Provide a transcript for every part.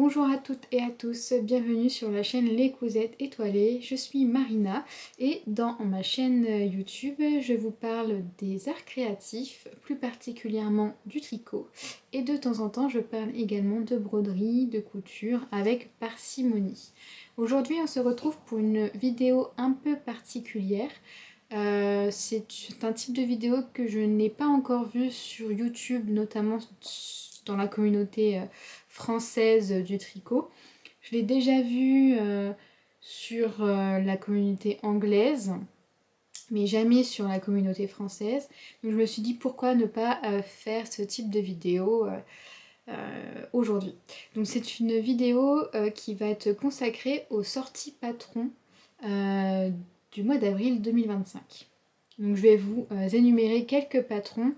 Bonjour à toutes et à tous, bienvenue sur la chaîne Les Cousettes Étoilées. Je suis Marina et dans ma chaîne YouTube, je vous parle des arts créatifs, plus particulièrement du tricot. Et de temps en temps, je parle également de broderie, de couture avec parcimonie. Aujourd'hui, on se retrouve pour une vidéo un peu particulière. C'est un type de vidéo que je n'ai pas encore vu sur YouTube, notamment dans la communauté française du tricot. Je l'ai déjà vu sur la communauté anglaise, mais jamais sur la communauté française. Donc je me suis dit pourquoi ne pas faire ce type de vidéo aujourd'hui. Donc c'est une vidéo qui va être consacrée aux sorties patrons du mois d'avril 2025. Donc je vais vous énumérer quelques patrons,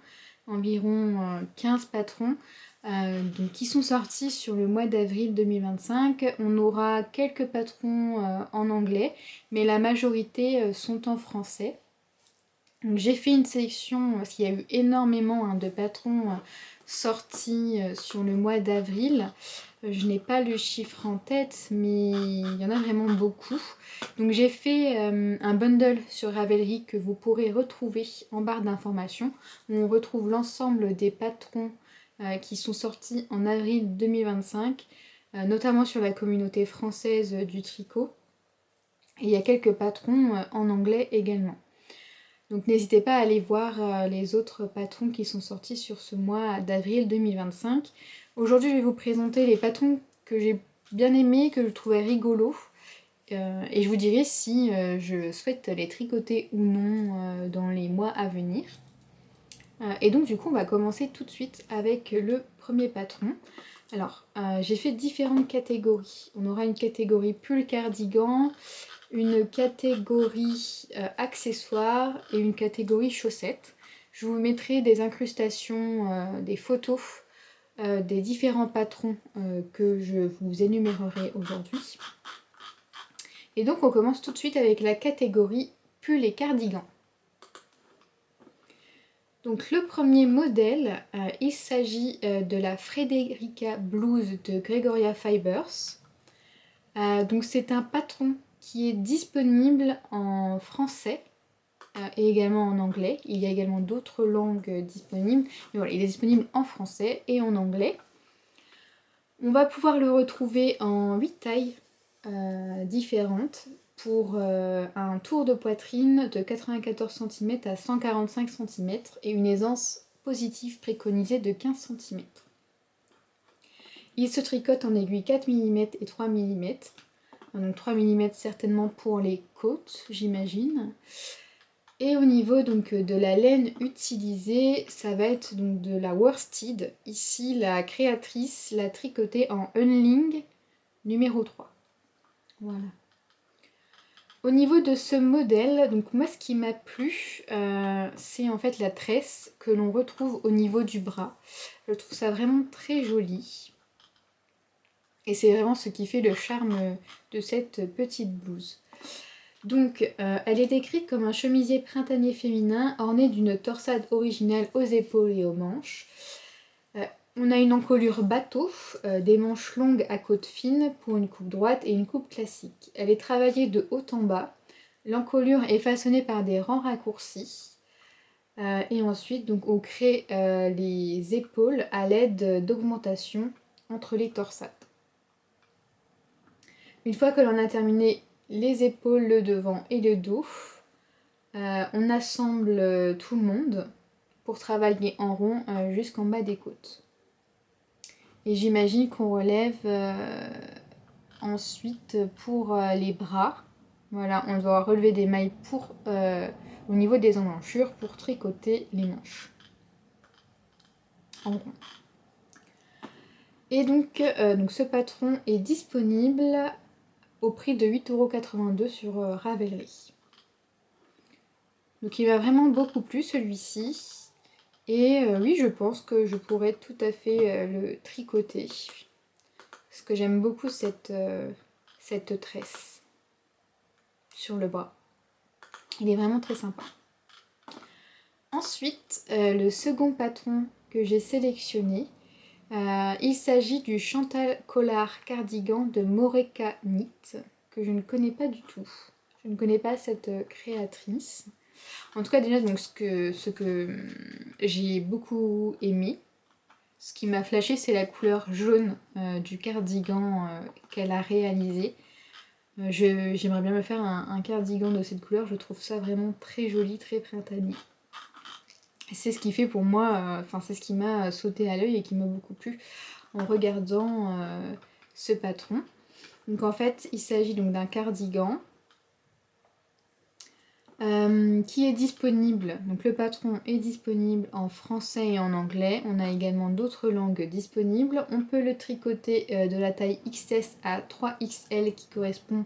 environ 15 patrons, donc, qui sont sortis sur le mois d'avril 2025. On aura quelques patrons en anglais, mais la majorité sont en français. Donc, j'ai fait une sélection parce qu'il y a eu énormément de patrons sortis sur le mois d'avril. Je n'ai pas le chiffre en tête, mais il y en a vraiment beaucoup. Donc j'ai fait un bundle sur Ravelry que vous pourrez retrouver en barre d'informations, où on retrouve l'ensemble des patrons qui sont sortis en avril 2025, notamment sur la communauté française du tricot. Et il y a quelques patrons en anglais également. Donc n'hésitez pas à aller voir les autres patrons qui sont sortis sur ce mois d'avril 2025. Aujourd'hui, je vais vous présenter les patrons que j'ai bien aimés, que je trouvais rigolos. Et je vous dirai si je souhaite les tricoter ou non dans les mois à venir. Et donc du coup, on va commencer tout de suite avec le premier patron. Alors, j'ai fait différentes catégories. On aura une catégorie pull cardigan, une catégorie accessoires et une catégorie chaussettes. Je vous mettrai des incrustations, des photos des différents patrons que je vous énumérerai aujourd'hui. Et donc on commence tout de suite avec la catégorie pull et cardigan. Donc le premier modèle, il s'agit de la Frederica Blouse de Gregoria Fibers. Donc c'est un patron qui est disponible en français et également en anglais. Il y a également d'autres langues disponibles, mais voilà, il est disponible en français et en anglais. On va pouvoir le retrouver en 8 tailles différentes pour un tour de poitrine de 94 cm à 145 cm et une aisance positive préconisée de 15 cm. Il se tricote en aiguille 4 mm et 3 mm. Donc 3 mm certainement pour les côtes, j'imagine. Et au niveau donc de la laine utilisée, ça va être donc de la worsted. Ici, la créatrice l'a tricoté en Unling numéro 3. Voilà. Au niveau de ce modèle, donc moi ce qui m'a plu, c'est en fait la tresse que l'on retrouve au niveau du bras. Je trouve ça vraiment très joli. Et c'est vraiment ce qui fait le charme de cette petite blouse. Donc, elle est décrite comme un chemisier printanier féminin orné d'une torsade originale aux épaules et aux manches. On a une encolure bateau, des manches longues à côte fine pour une coupe droite et une coupe classique. Elle est travaillée de haut en bas. L'encolure est façonnée par des rangs raccourcis. Et ensuite, donc, on crée les épaules à l'aide d'augmentations entre les torsades. Une fois que l'on a terminé les épaules, le devant et le dos, on assemble tout le monde pour travailler en rond jusqu'en bas des côtes. Et j'imagine qu'on relève ensuite pour les bras. Voilà, on doit relever des mailles au niveau des emmanchures pour tricoter les manches en rond. Et donc ce patron est disponible au prix de 8,82 € sur Ravelry. Donc il m'a vraiment beaucoup plu celui-ci. Et oui, je pense que je pourrais tout à fait le tricoter. Parce que j'aime beaucoup cette tresse sur le bras. Il est vraiment très sympa. Ensuite, le second patron que j'ai sélectionné, Il s'agit du Chantal Collard cardigan de Moreka Knit, que je ne connais pas du tout. Je ne connais pas cette créatrice. En tout cas, déjà, donc, ce que j'ai beaucoup aimé, ce qui m'a flashé, c'est la couleur jaune du cardigan qu'elle a réalisé. J'aimerais bien me faire un cardigan de cette couleur, je trouve ça vraiment très joli, très printanier. C'est ce qui fait pour moi, c'est ce qui m'a sauté à l'œil et qui m'a beaucoup plu en regardant ce patron. Donc en fait, il s'agit donc d'un cardigan qui est disponible. Donc le patron est disponible en français et en anglais. On a également d'autres langues disponibles. On peut le tricoter de la taille XS à 3XL qui correspond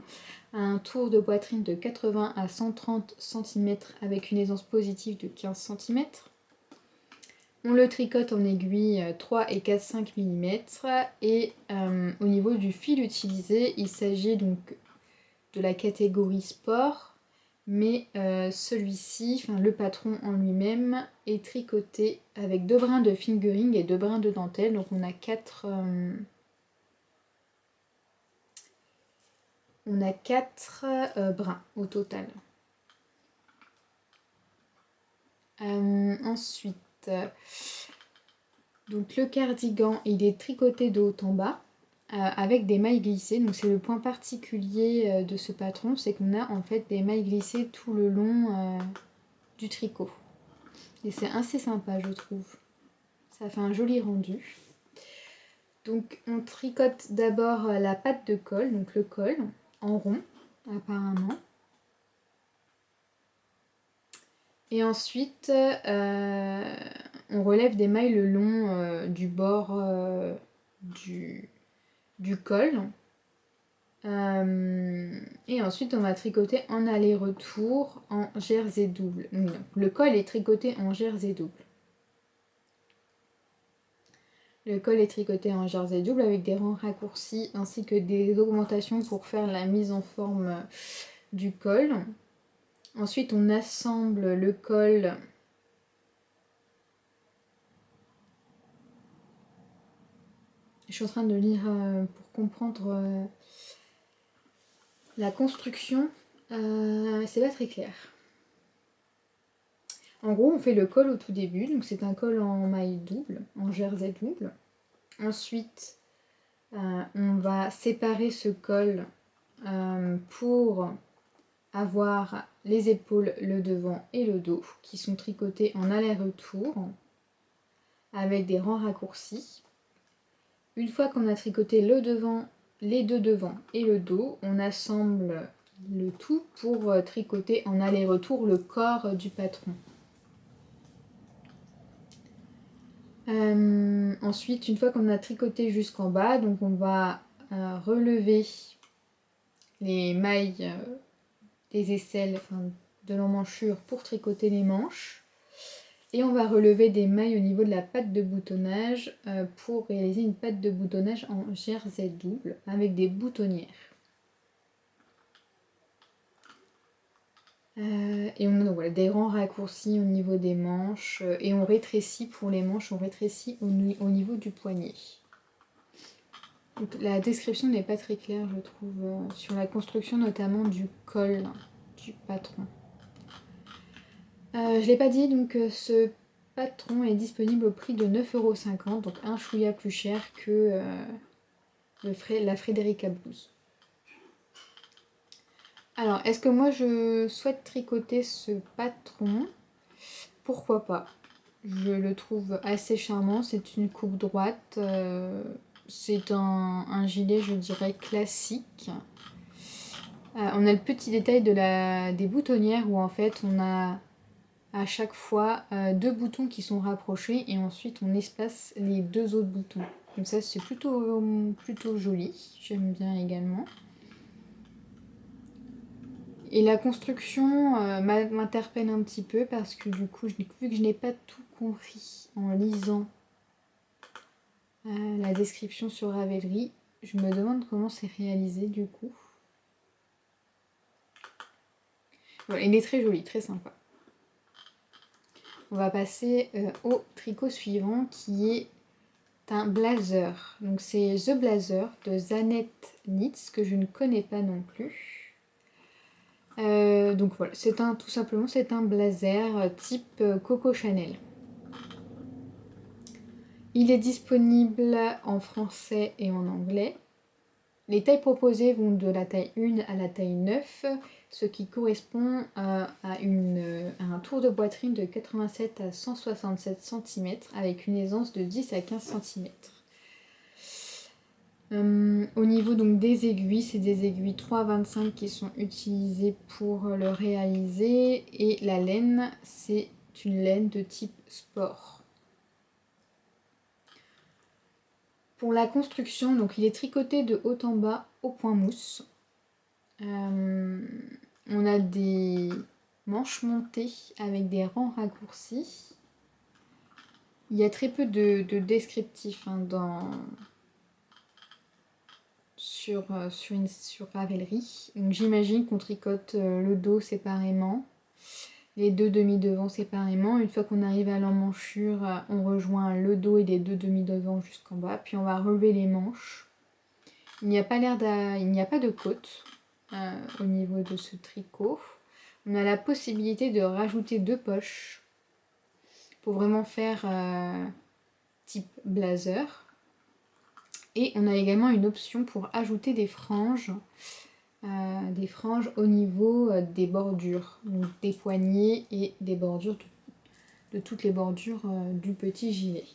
à un tour de poitrine de 80 à 130 cm avec une aisance positive de 15 cm. On le tricote en aiguille 3 et 4-5 mm et au niveau du fil utilisé, il s'agit donc de la catégorie sport, mais celui-ci, le patron en lui-même, est tricoté avec 2 brins de fingering et 2 brins de dentelle, donc on a 4 brins au total. Ensuite, donc le cardigan, il est tricoté de haut en bas avec des mailles glissées. Donc c'est le point particulier de ce patron, c'est qu'on a en fait des mailles glissées tout le long du tricot. Et c'est assez sympa, je trouve. Ça fait un joli rendu. Donc on tricote d'abord la patte de col, donc le col, en rond apparemment. Et ensuite, on relève des mailles le long du bord du col. Et ensuite, on va tricoter en aller-retour en jersey double. Donc, le col est tricoté en jersey double. Le col est tricoté en jersey double avec des rangs raccourcis ainsi que des augmentations pour faire la mise en forme du col. Ensuite, on assemble le col je suis en train de lire pour comprendre la construction. C'est pas très clair. En gros, on fait le col au tout début, donc c'est un col en maille double, en jersey double. Ensuite, on va séparer ce col pour avoir les épaules, le devant et le dos qui sont tricotés en aller-retour avec des rangs raccourcis. Une fois qu'on a tricoté le devant, les deux devants et le dos, on assemble le tout pour tricoter en aller-retour le corps du patron. Ensuite, une fois qu'on a tricoté jusqu'en bas, donc on va relever les mailles des aisselles, de l'emmanchure pour tricoter les manches. Et on va relever des mailles au niveau de la patte de boutonnage pour réaliser une patte de boutonnage en jersey double avec des boutonnières. Et on a donc, voilà, des rangs raccourcis au niveau des manches et on rétrécit pour les manches, on rétrécit au niveau du poignet. Donc, la description n'est pas très claire, je trouve, sur la construction notamment du col du patron. Je ne l'ai pas dit, donc ce patron est disponible au prix de 9,50 €, donc un chouïa plus cher que la Frederica Blouse. Alors, est-ce que moi je souhaite tricoter ce patron? Pourquoi pas? Je le trouve assez charmant, c'est une coupe droite, c'est un gilet, je dirais, classique. On a le petit détail des boutonnières où en fait on a à chaque fois 2 boutons qui sont rapprochés et ensuite on espace les 2 autres boutons. Comme ça c'est plutôt joli, j'aime bien également. Et la construction m'interpelle un petit peu parce que du coup, vu que je n'ai pas tout compris en lisant la description sur Ravelry, je me demande comment c'est réalisé du coup. Voilà, il est très joli, très sympa. On va passer au tricot suivant qui est un blazer. Donc c'est The Blazer de Zanette Knits que je ne connais pas non plus. Donc voilà, tout simplement c'est un blazer type Coco Chanel. Il est disponible en français et en anglais. Les tailles proposées vont de la taille 1 à la taille 9, ce qui correspond à un tour de poitrine de 87 à 167 cm avec une aisance de 10 à 15 cm. Au niveau donc des aiguilles, c'est des aiguilles 3,25 qui sont utilisées pour le réaliser et la laine, c'est une laine de type sport. Pour la construction, donc il est tricoté de haut en bas au point mousse. On a des manches montées avec des rangs raccourcis. Il y a très peu de descriptifs sur Ravelry. Donc j'imagine qu'on tricote le dos séparément, les deux demi-devants séparément. Une fois qu'on arrive à l'emmanchure, on rejoint le dos et les deux demi-devants jusqu'en bas. Puis on va relever les manches. Il n'y a pas de côte au niveau de ce tricot. On a la possibilité de rajouter 2 poches pour vraiment faire type blazer. Et on a également une option pour ajouter des franges au niveau des bordures, donc des poignets et des bordures de toutes les bordures du petit gilet.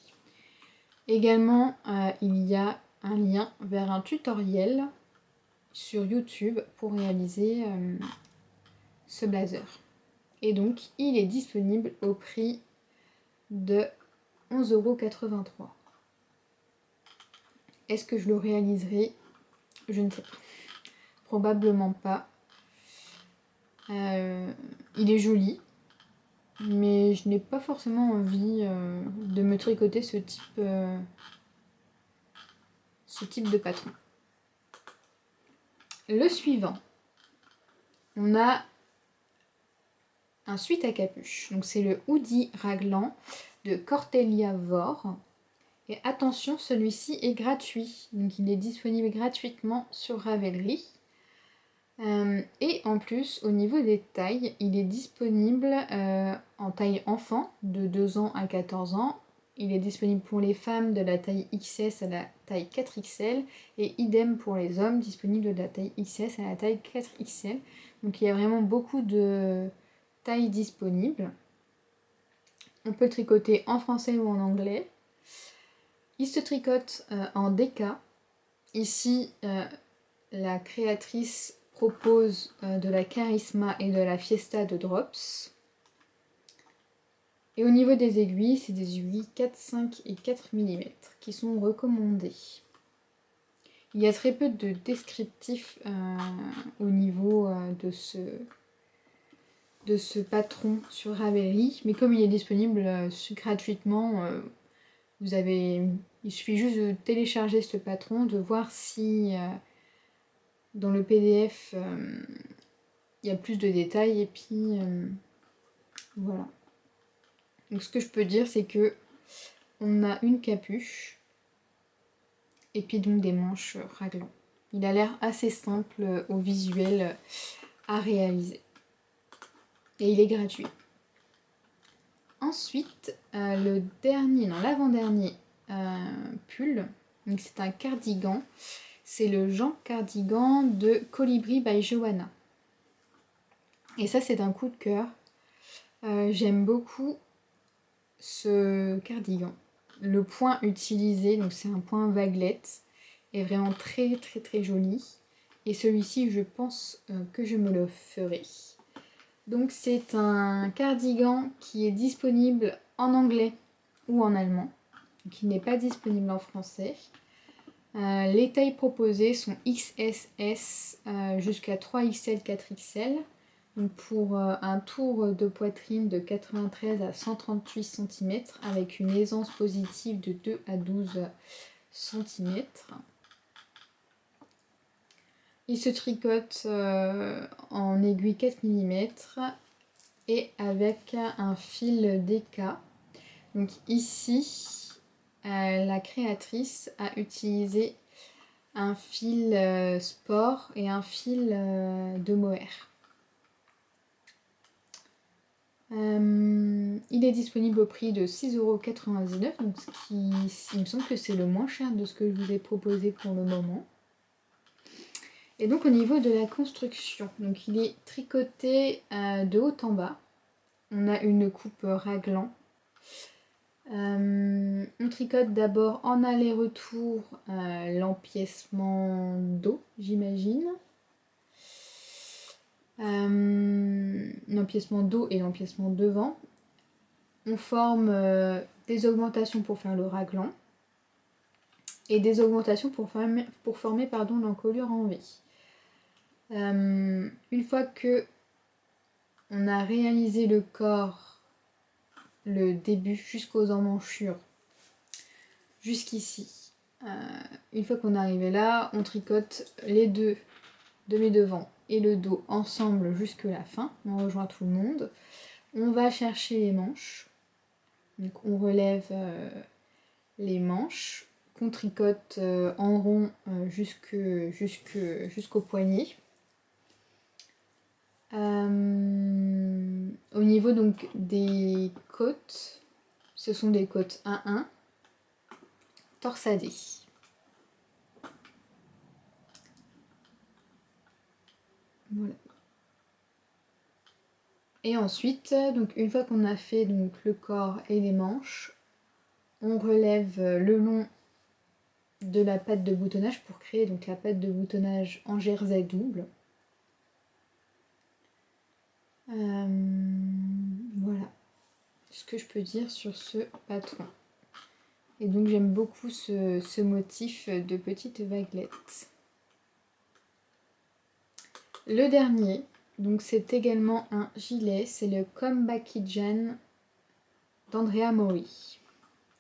Également, il y a un lien vers un tutoriel sur YouTube pour réaliser ce blazer. Et donc, il est disponible au prix de 11,83 €. Est-ce que je le réaliserai? Je ne sais pas. Probablement pas. Il est joli, mais je n'ai pas forcément envie de me tricoter ce type de patron. Le suivant, on a un sweat à capuche. Donc c'est le hoodie raglan de Cortelia Vore. Et attention, celui-ci est gratuit. Donc il est disponible gratuitement sur Ravelry. Et en plus, au niveau des tailles, il est disponible en taille enfant de 2 ans à 14 ans. Il est disponible pour les femmes de la taille XS à la taille 4XL. Et idem pour les hommes, disponible de la taille XS à la taille 4XL. Donc il y a vraiment beaucoup de tailles disponibles. On peut le tricoter en français ou en anglais. Il se tricote en DK. Ici, la créatrice propose de la Charisma et de la Fiesta de Drops. Et au niveau des aiguilles, c'est des aiguilles 4, 5 et 4 mm qui sont recommandées. Il y a très peu de descriptifs au niveau de ce patron sur Ravelry, mais comme il est disponible gratuitement, il suffit juste de télécharger ce patron, de voir si dans le PDF il y a plus de détails et puis voilà. Donc ce que je peux dire, c'est que on a une capuche et puis donc des manches raglan. Il a l'air assez simple au visuel à réaliser. Et il est gratuit. Ensuite, l'avant-dernier pull, donc c'est un cardigan. C'est le Jean Cardigan de Colibri by Johanna. Et ça, c'est un coup de cœur. J'aime beaucoup ce cardigan. Le point utilisé, donc c'est un point vaguelette, est vraiment très très très joli. Et celui-ci, je pense que je me le ferai. Donc c'est un cardigan qui est disponible en anglais ou en allemand, qui n'est pas disponible en français. Les tailles proposées sont XSS jusqu'à 3XL, 4XL. Donc pour un tour de poitrine de 93 à 138 cm avec une aisance positive de 2 à 12 cm. Il se tricote en aiguille 4 mm et avec un fil DK. Donc ici, la créatrice a utilisé un fil sport et un fil de mohair. Il est disponible au prix de 6,99 €, donc il me semble que c'est le moins cher de ce que je vous ai proposé pour le moment. Et donc au niveau de la construction, donc il est tricoté de haut en bas. On a une coupe raglan. On tricote d'abord en aller-retour l'empiècement dos, j'imagine. L'empiècement dos et l'empiècement devant. On forme des augmentations pour faire le raglan et des augmentations pour former l'encolure en V. Une fois que on a réalisé le corps, le début jusqu'aux emmanchures, jusqu'ici, une fois qu'on est arrivé là, on tricote les deux demi-devant et le dos ensemble jusque la fin. On rejoint tout le monde. On va chercher les manches. Donc on relève les manches qu'on tricote en rond jusqu'au poignet. Au niveau donc des côtes, ce sont des côtes 1-1 torsadées. Voilà. Et ensuite, donc une fois qu'on a fait donc le corps et les manches, on relève le long de la patte de boutonnage pour créer donc la patte de boutonnage en jersey double. Voilà ce que je peux dire sur ce patron. Et donc j'aime beaucoup ce motif de petites vaguelettes. Le dernier, donc c'est également un gilet, c'est le Kombakijan d'Andrea Mori,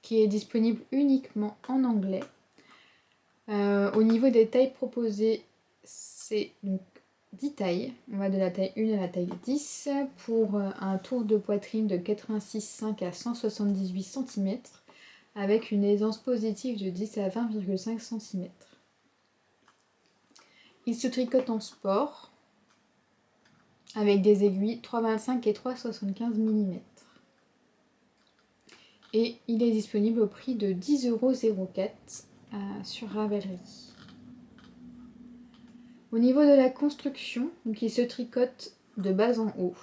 qui est disponible uniquement en anglais. Au niveau des tailles proposées, c'est donc 10 tailles. On va de la taille 1 à la taille 10 pour un tour de poitrine de 86,5 à 178 cm avec une aisance positive de 10 à 20,5 cm. Il se tricote en sport avec des aiguilles 3,25 et 3,75 mm. Et il est disponible au prix de 10,04 € sur Ravelry. Au niveau de la construction, donc il se tricote de bas en haut.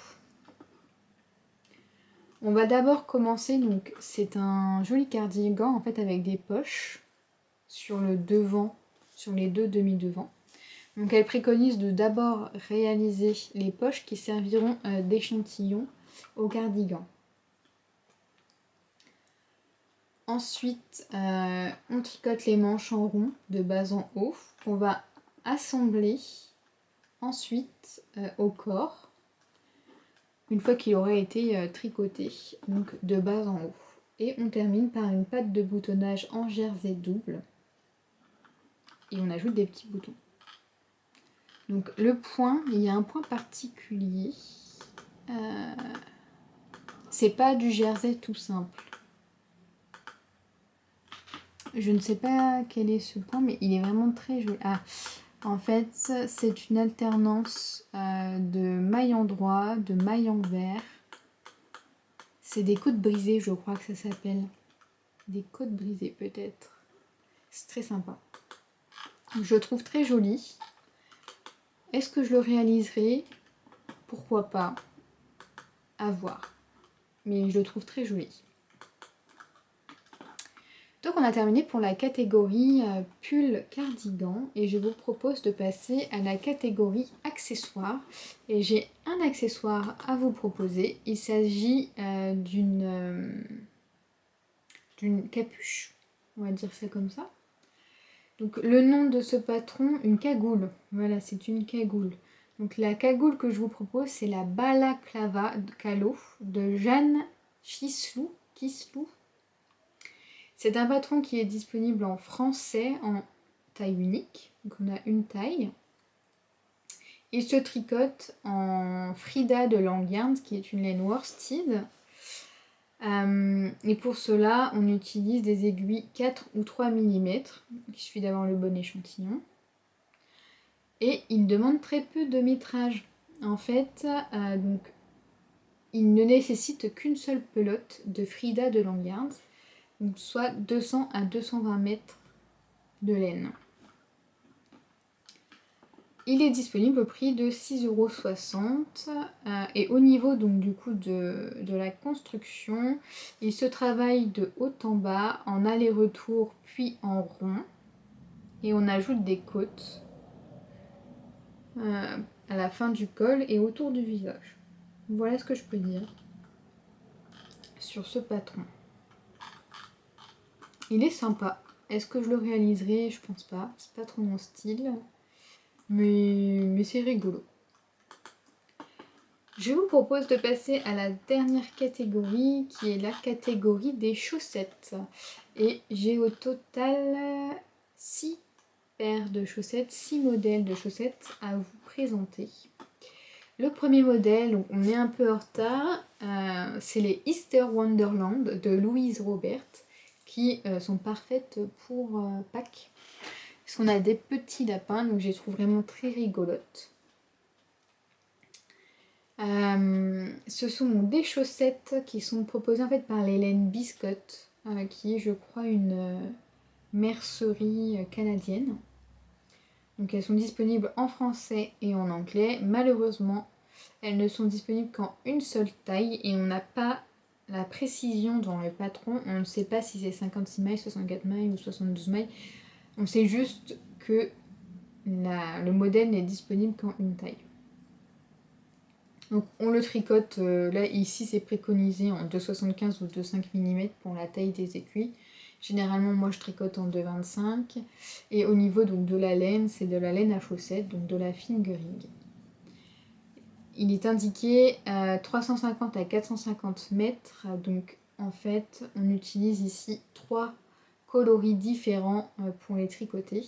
On va d'abord commencer, donc c'est un joli cardigan en fait avec des poches sur le devant, sur les deux demi-devants. Donc elle préconise de d'abord réaliser les poches qui serviront d'échantillon au cardigan. Ensuite, on tricote les manches en rond de bas en haut qu'on va assembler ensuite au corps une fois qu'il aurait été tricoté, donc de bas en haut. Et on termine par une patte de boutonnage en jersey double et on ajoute des petits boutons. Donc le point, il y a un point particulier, c'est pas du jersey tout simple. Je ne sais pas quel est ce point, mais il est vraiment très joli. Ah, en fait, c'est une alternance de mailles en droit, de mailles en vert. C'est des côtes brisées, je crois que ça s'appelle. Des côtes brisées, peut-être. C'est très sympa. Je le trouve très joli. Est-ce que je le réaliserai? Pourquoi pas? À voir. Mais je le trouve très joli. Donc on a terminé pour la catégorie pull cardigan et je vous propose de passer à la catégorie accessoires. Et j'ai un accessoire à vous proposer. Il s'agit d'une capuche, on va dire ça comme ça. Donc le nom de ce patron, une cagoule. Voilà, c'est une cagoule. Donc la cagoule que je vous propose, c'est la balaclava Calo de Jeanne Kislou. C'est un patron qui est disponible en français en taille unique. Donc on a une taille. Il se tricote en Frida de Langerns, qui est une laine worsted. Et pour cela, on utilise des aiguilles 4 ou 3 mm. Il suffit d'avoir le bon échantillon. Et il demande très peu de métrage. En fait, donc, il ne nécessite qu'une seule pelote de Frida de Langarde, donc soit 200 à 220 mètres de laine. Il est disponible au prix de 6,60 €. Et au niveau donc du coup de la construction, il se travaille de haut en bas, en aller-retour puis en rond. Et on ajoute des côtes à la fin du col et autour du visage. Voilà ce que je peux dire sur ce patron. Il est sympa. Est-ce que je le réaliserai? Je pense pas. C'est pas trop mon style. Mais c'est rigolo. Je vous propose de passer à la dernière catégorie qui est la catégorie des chaussettes. Et j'ai au total 6 paires de chaussettes, 6 modèles de chaussettes à vous présenter. Le premier modèle, donc on est un peu en retard, c'est les Easter Wonderland de Louise Robert qui sont parfaites pour Pâques. Parce qu'on a des petits lapins, donc je les trouve vraiment très rigolotes. Ce sont des chaussettes qui sont proposées en fait par l'Hélène Biscotte, qui est je crois une mercerie canadienne. Donc elles sont disponibles en français et en anglais. Malheureusement, elles ne sont disponibles qu'en une seule taille et on n'a pas la précision dans le patron. On ne sait pas si c'est 56 mailles, 64 mailles ou 72 mailles. On sait juste que le modèle n'est disponible qu'en une taille. Donc on le tricote, là ici c'est préconisé en 2,75 ou 2,5 mm pour la taille des aiguilles. Généralement moi je tricote en 2,25 et au niveau donc de la laine, c'est de la laine à chaussettes, donc de la fingering. Il est indiqué 350 à 450 mètres, donc en fait on utilise ici 3 coloris différents pour les tricoter.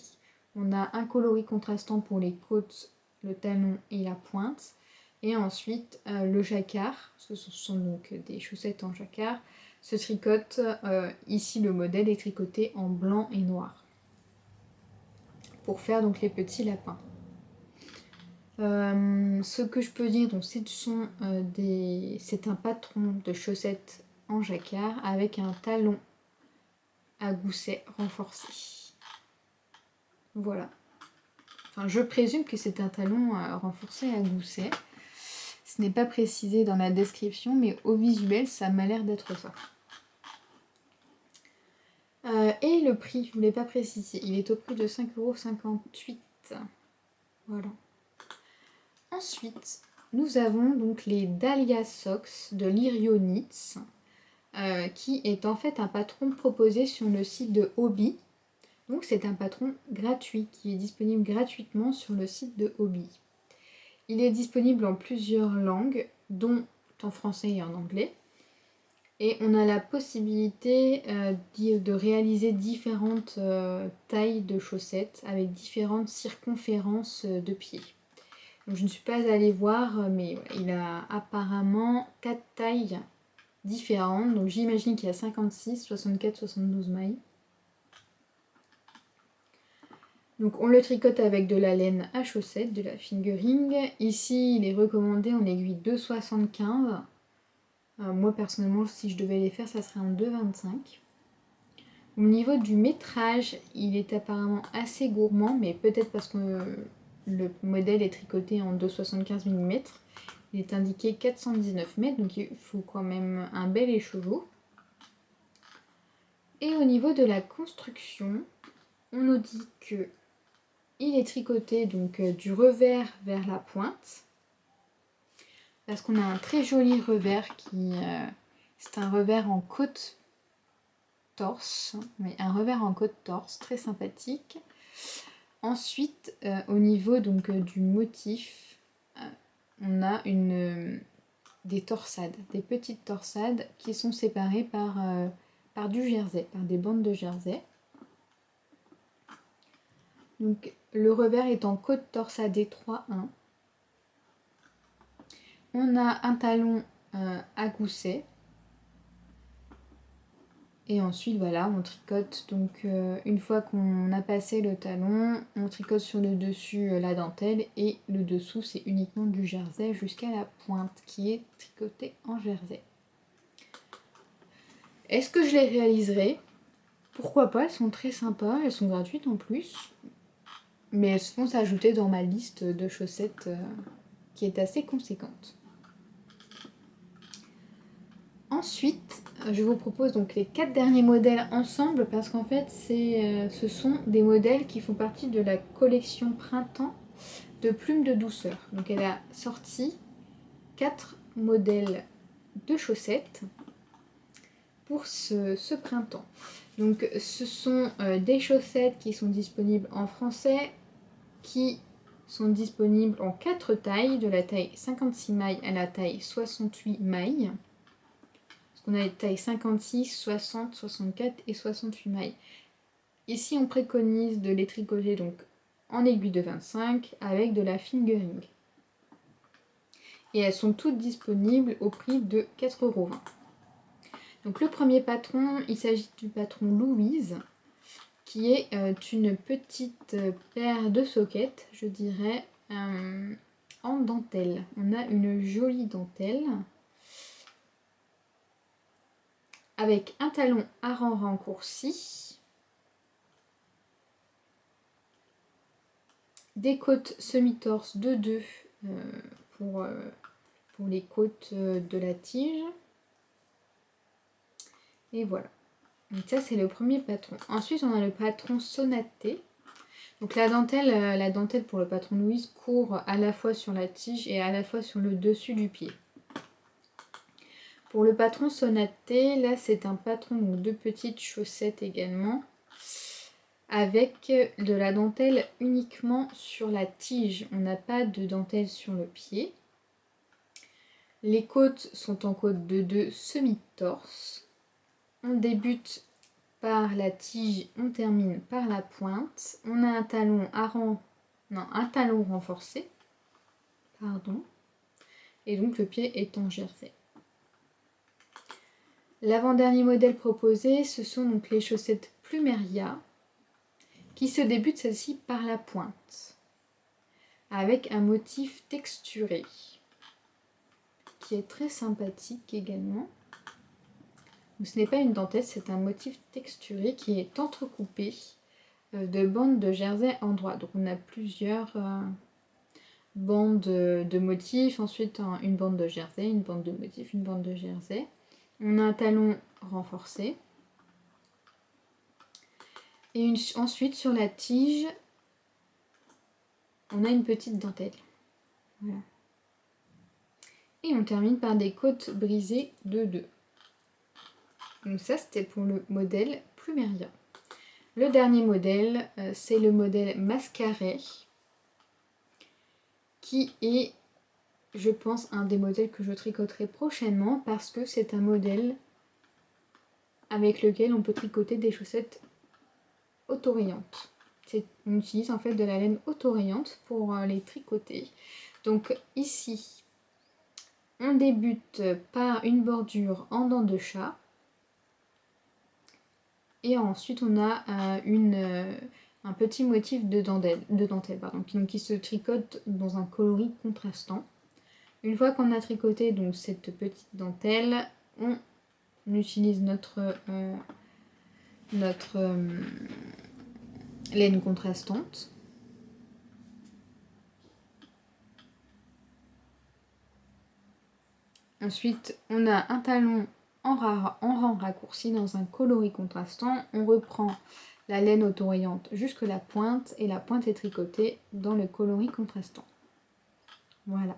On a un coloris contrastant pour les côtes, le talon et la pointe. Et ensuite, le jacquard, ce sont donc des chaussettes en jacquard, se tricote, ici le modèle est tricoté en blanc et noir, pour faire donc les petits lapins. Ce que je peux dire, donc c'est un patron de chaussettes en jacquard avec un talon à gousset renforcé. Voilà. Enfin, je présume que c'est un talon renforcé à gousset. Ce n'est pas précisé dans la description, mais au visuel, ça m'a l'air d'être ça. Et le prix, je ne voulais pas préciser, il est au prix de 5,58 €. Voilà. Ensuite, nous avons donc les Dahlia Socks de Lirio Knits, qui est en fait un patron proposé sur le site de Hobby. Donc c'est un patron gratuit qui est disponible gratuitement sur le site de Hobby. Il est disponible en plusieurs langues, dont en français et en anglais. Et on a la possibilité de réaliser différentes tailles de chaussettes avec différentes circonférences de pieds. Donc je ne suis pas allée voir, mais il a apparemment 4 tailles différentes. Donc j'imagine qu'il y a 56, 64, 72 mailles. Donc on le tricote avec de la laine à chaussettes, de la fingering. Ici, il est recommandé en aiguille 2,75. Moi personnellement, si je devais les faire, ça serait en 2,25. Au niveau du métrage, il est apparemment assez gourmand, mais peut-être parce que le modèle est tricoté en 2,75 mm. Il est indiqué 419 mètres, donc il faut quand même un bel écheveau. Et au niveau de la construction, on nous dit que il est tricoté donc du revers vers la pointe. Parce qu'on a un très joli revers qui... c'est un revers en côte torse. Oui, un revers en côte torse, très sympathique. Ensuite, au niveau donc, du motif, on a des torsades, des petites torsades qui sont séparées par du jersey, par des bandes de jersey. Donc le revers est en côte torsadée 3-1. On a un talon à gousset. Et ensuite voilà, on tricote donc une fois qu'on a passé le talon, on tricote sur le dessus la dentelle et le dessous c'est uniquement du jersey jusqu'à la pointe qui est tricotée en jersey. Est-ce que je les réaliserai? Pourquoi pas, elles sont très sympas, elles sont gratuites en plus. Mais elles vont s'ajouter dans ma liste de chaussettes qui est assez conséquente. Ensuite, je vous propose donc les 4 derniers modèles ensemble parce qu'en fait, ce sont des modèles qui font partie de la collection printemps de Plume de Douceur. Donc elle a sorti 4 modèles de chaussettes pour ce printemps. Donc ce sont des chaussettes qui sont disponibles en français, qui sont disponibles en 4 tailles, de la taille 56 mailles à la taille 68 mailles. On a les tailles 56, 60, 64 et 68 mailles. Ici, on préconise de les tricoter donc en aiguille de 25 avec de la fingering. Et elles sont toutes disponibles au prix de 4,20 €. Donc le premier patron, il s'agit du patron Louise, qui est une petite paire de soquettes, je dirais, en dentelle. On a une jolie dentelle avec un talon à rang raccourci, des côtes semi-torse de 2 pour les côtes de la tige. Et voilà. Donc ça c'est le premier patron. Ensuite on a le patron sonaté. Donc la dentelle pour le patron Louise court à la fois sur la tige et à la fois sur le dessus du pied. Pour le patron sonaté, là c'est un patron donc de petites chaussettes également, avec de la dentelle uniquement sur la tige. On n'a pas de dentelle sur le pied. Les côtes sont en côte de 2 semi-torse. On débute par la tige, on termine par la pointe. On a un talon un talon renforcé. Pardon. Et donc le pied est en jersey. L'avant-dernier modèle proposé, ce sont donc les chaussettes Plumeria, qui se débutent celle-ci par la pointe, avec un motif texturé, qui est très sympathique également. Donc, ce n'est pas une dentelle, c'est un motif texturé qui est entrecoupé de bandes de jersey en droit. Donc on a plusieurs bandes de motifs, ensuite une bande de jersey, une bande de motifs, une bande de jersey. On a un talon renforcé. Et ensuite, sur la tige, on a une petite dentelle. Voilà. Et on termine par des côtes brisées de 2. Donc ça, c'était pour le modèle Plumeria. Le dernier modèle, c'est le modèle Mascaré, qui est, je pense, un des modèles que je tricoterai prochainement parce que c'est un modèle avec lequel on peut tricoter des chaussettes autorayantes. On utilise en fait de la laine autorayante pour les tricoter. Donc ici, on débute par une bordure en dents de chat. Et ensuite, on a un petit motif de dentelle qui se tricote dans un coloris contrastant. Une fois qu'on a tricoté donc, cette petite dentelle, on utilise notre laine contrastante. Ensuite, on a un talon en rang raccourci dans un coloris contrastant. On reprend la laine autorayante jusque la pointe et la pointe est tricotée dans le coloris contrastant. Voilà.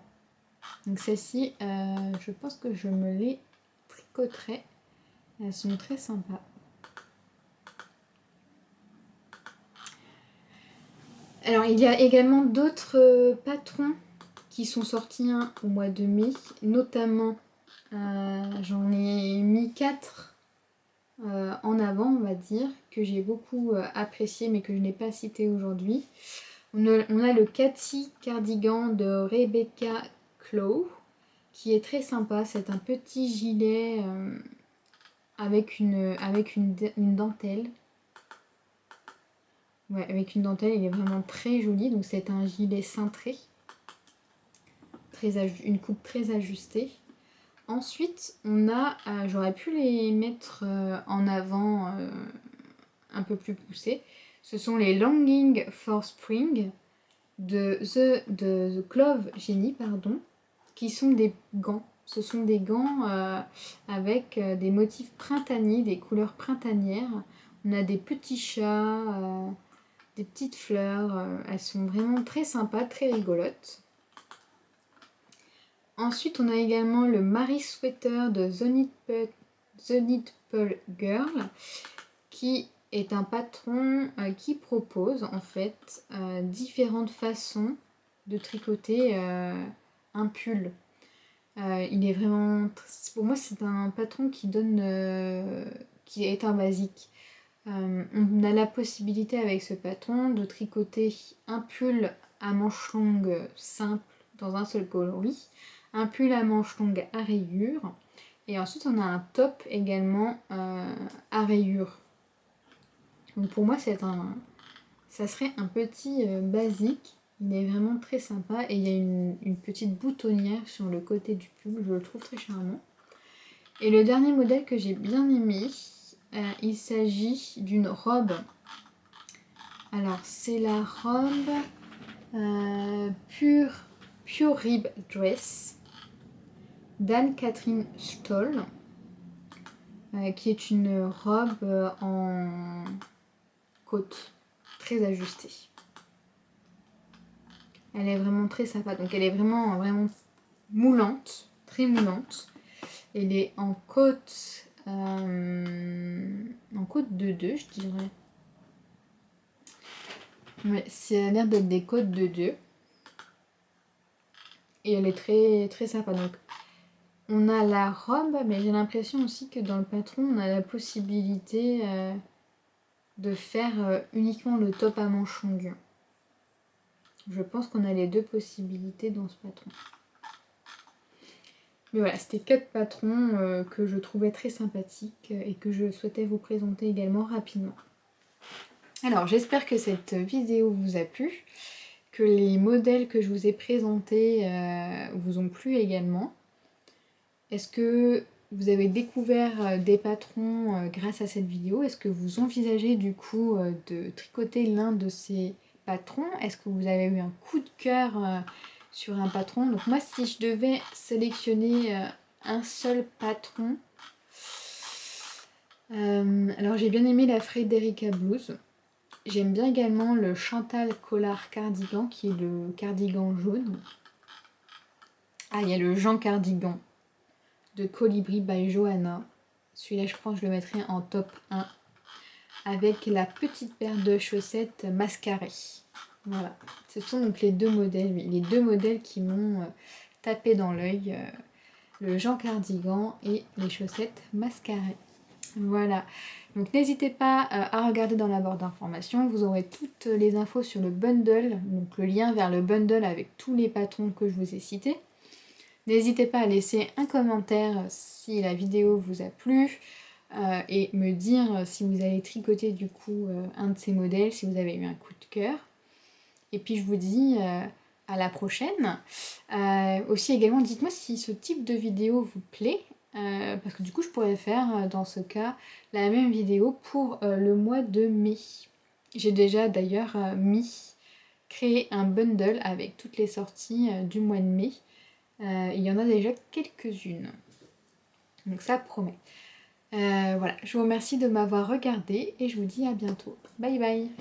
Donc celles-ci, je pense que je me les tricoterai. Elles sont très sympas. Alors il y a également d'autres patrons qui sont sortis au mois de mai, notamment j'en ai mis 4 en avant, on va dire, que j'ai beaucoup apprécié mais que je n'ai pas cité aujourd'hui. On a le Cathy cardigan de Rebecca Clow qui est très sympa. C'est un petit gilet avec une dentelle. Ouais, avec une dentelle, il est vraiment très joli. Donc c'est un gilet cintré. Une coupe très ajustée. Ensuite, on a, j'aurais pu les mettre en avant un peu plus poussés. Ce sont les Longing for Spring de The Clove Genie, pardon, qui sont des gants. Ce sont des gants avec des motifs printaniers, des couleurs printanières. On a des petits chats, des petites fleurs. Elles sont vraiment très sympas, très rigolotes. Ensuite, on a également le Marie Sweater de The Knit Pearl Girl, qui est un patron qui propose en fait différentes façons de tricoter un pull. Il est vraiment, pour moi, c'est un patron qui donne, qui est un basique. On a la possibilité avec ce patron de tricoter un pull à manches longues simple dans un seul coloris, un pull à manches longues à rayures, et ensuite on a un top également à rayures. Donc pour moi ça serait un petit basique. Il est vraiment très sympa et il y a une petite boutonnière sur le côté du pull, je le trouve très charmant. Et le dernier modèle que j'ai bien aimé, il s'agit d'une robe. Alors c'est la robe Pure Rib Dress d'Anne-Catherine Stoll, qui est une robe en côte très ajustée. Elle est vraiment très sympa, donc elle est vraiment moulante, très moulante. Elle est en côte de 2, je dirais. Ouais, ça a l'air d'être des côtes de 2. Et elle est très très sympa. Donc on a la robe, mais j'ai l'impression aussi que dans le patron, on a la possibilité de faire uniquement le top à manches longues. Je pense qu'on a les deux possibilités dans ce patron. Mais voilà, c'était 4 patrons que je trouvais très sympathiques et que je souhaitais vous présenter également rapidement. Alors, j'espère que cette vidéo vous a plu, que les modèles que je vous ai présentés vous ont plu également. Est-ce que vous avez découvert des patrons grâce à cette vidéo? Est-ce que vous envisagez du coup de tricoter l'un de ces patrons? Est-ce que vous avez eu un coup de cœur sur un patron? Donc moi, si je devais sélectionner un seul patron, alors j'ai bien aimé la Frederica Blues. J'aime bien également le Chantal Collard Cardigan, qui est le cardigan jaune. Ah, il y a le Jean Cardigan de Colibri by Johanna. Celui-là, je pense que je le mettrai en top 1. Avec la petite paire de chaussettes mascarées. Voilà. Ce sont donc les deux modèles qui m'ont tapé dans l'œil. Le Jean Cardigan et les chaussettes mascarées. Voilà. Donc n'hésitez pas à regarder dans la barre d'informations. Vous aurez toutes les infos sur le bundle. Donc le lien vers le bundle avec tous les patrons que je vous ai cités. N'hésitez pas à laisser un commentaire si la vidéo vous a plu et me dire si vous allez tricoter du coup un de ces modèles, si vous avez eu un coup de cœur. Et puis je vous dis à la prochaine. Aussi également, dites-moi si ce type de vidéo vous plaît, parce que du coup je pourrais faire dans ce cas la même vidéo pour le mois de mai. J'ai déjà d'ailleurs créé un bundle avec toutes les sorties du mois de mai. Il y en a déjà quelques-unes. Donc ça promet. Voilà, je vous remercie de m'avoir regardé et je vous dis à bientôt. Bye bye!